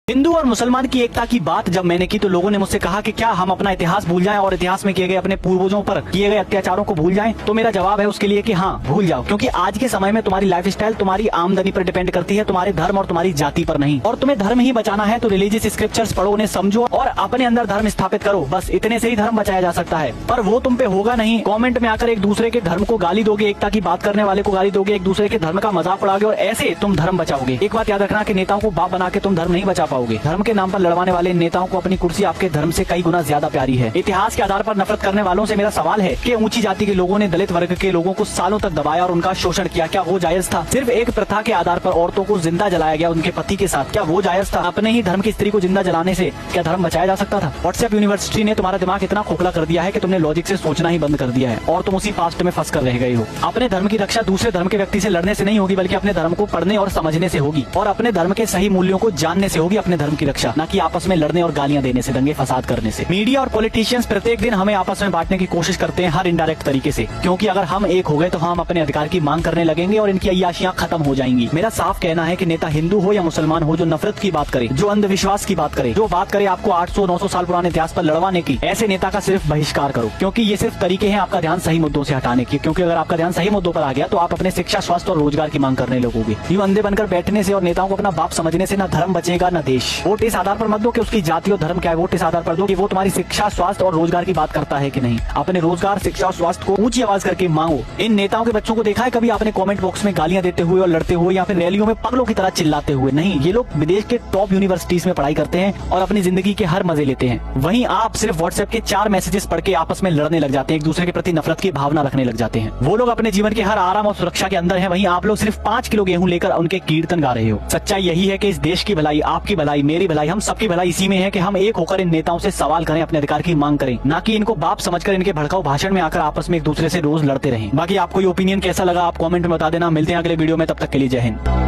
हिंदू और मुसलमान की एकता की बात जब मैंने की तो लोगों ने मुझसे कहा कि क्या हम अपना इतिहास भूल जाएं और इतिहास में किए गए अपने पूर्वजों पर किए गए अत्याचारों को भूल जाएं। तो मेरा जवाब है उसके लिए कि हाँ, भूल जाओ, क्योंकि आज के समय में तुम्हारी लाइफस्टाइल तुम्हारी आमदनी पर डिपेंड करती है, तुम्हारे धर्म और तुम्हारी जाति पर नहीं। और तुम्हें धर्म ही बचाना है तो रिलीजियस स्क्रिप्चर्स पढ़ो, उन्हें समझो और अपने अंदर धर्म स्थापित करो। बस इतने से ही धर्म बचाया जा सकता है, पर वो तुम पे होगा नहीं। कॉमेंट में आकर एक दूसरे के धर्म को गाली दोगे, एकता की बात करने वाले को गाली दोगे, एक दूसरे के धर्म का मजाक उड़ाओगे और ऐसे तुम धर्म बचाओगे। एक बात याद रखना कि नेताओं को बाप बना के तुम धर्म नहीं बचा पाओगे। धर्म के नाम पर लड़वाने वाले नेताओं को अपनी कुर्सी आपके धर्म से कई गुना ज्यादा प्यारी है। इतिहास के आधार पर नफरत करने वालों से मेरा सवाल है कि ऊंची जाति के लोगों ने दलित वर्ग के लोगों को सालों तक दबाया और उनका शोषण किया, क्या वो जायज था? सिर्फ एक प्रथा के आधार पर औरतों को जिंदा जलाया गया उनके पति के साथ, क्या वो जायज था? अपने ही धर्म की स्त्री को जिंदा जलाने से क्या धर्म बचाया जा सकता था? व्हाट्सएप यूनिवर्सिटी ने तुम्हारा दिमाग इतना खोखला कर दिया है कि तुमने लॉजिक से सोचना ही बंद कर दिया है और तुम उसी पास्ट में फंस कर रह गए हो। अपने धर्म की रक्षा दूसरे धर्म के व्यक्ति से लड़ने से नहीं होगी, बल्कि अपने धर्म को पढ़ने और समझने से होगी और अपने धर्म के सही मूल्यों को जानने से होगी अपने धर्म की रक्षा, न कि आपस में लड़ने और गालियां देने से, दंगे फसाद करने से। मीडिया और पॉलिटिशियंस प्रत्येक दिन हमें आपस में बांटने की कोशिश करते हैं हर इनडायरेक्ट तरीके से, क्योंकि अगर हम एक हो गए तो हम अपने अधिकार की मांग करने लगेंगे और इनकी अय्याशियां खत्म हो जाएंगी। मेरा साफ कहना है कि नेता हिंदू हो या मुसलमान हो, जो नफरत की बात करे, जो अंधविश्वास की बात करे, जो बात करे आपको 800-900 साल पुराने इतिहास पर लड़वाने की, ऐसे नेता का सिर्फ बहिष्कार करो, क्योंकि ये सिर्फ तरीके हैं आपका ध्यान सही मुद्दों से हटाने की। क्योंकि अगर आपका ध्यान सही मुद्दों पर आ गया तो आप अपने शिक्षा, स्वास्थ्य और रोजगार की मांग करने लगोगे। यूं अंधे बनकर बैठने से और नेताओं को अपना बाप समझने से न धर्म बचेगा न देश। वोट इस आधार पर मत दो कि उसकी जाति और धर्म क्या है, वोट इस आधार पर दो कि वो तुम्हारी शिक्षा, स्वास्थ्य और रोजगार की बात करता है कि नहीं। अपने रोजगार, शिक्षा और स्वास्थ्य को ऊंची आवाज करके मांगो। इन नेताओं के बच्चों को देखा है कभी आपने कमेंट बॉक्स में गालियां देते हुए और लड़ते हुए या फिर रैलियों में पगलों की तरह चिल्लाते हुए? नहीं, ये लोग विदेश के टॉप यूनिवर्सिटीज में पढ़ाई करते हैं और अपनी जिंदगी के हर मजे लेते हैं। वहीं आप सिर्फ व्हाट्सएप के 4 मैसेजेस पढ़ के आपस में लड़ने लग जाते हैं, एक दूसरे के प्रति नफरत की भावना रखने लग जाते हैं। वो लोग अपने जीवन के हर आराम और सुरक्षा के अंदर है, वहीं आप लोग सिर्फ 5 किलो गेहूं लेकर उनके कीर्तन गा रहे हो। सच्चाई यही है कि इस देश की भलाई, आपकी भलाई, मेरी भलाई, हम सबकी भलाई इसी में है कि हम एक होकर इन नेताओं से सवाल करें, अपने अधिकार की मांग करें, ना कि इनको बाप समझकर इनके भड़काऊ भाषण में आकर आपस में एक दूसरे से रोज लड़ते रहें। बाकी आपको ये ओपिनियन कैसा लगा आप कमेंट में बता देना। मिलते हैं अगले वीडियो में, तब तक के लिए जय हिंद।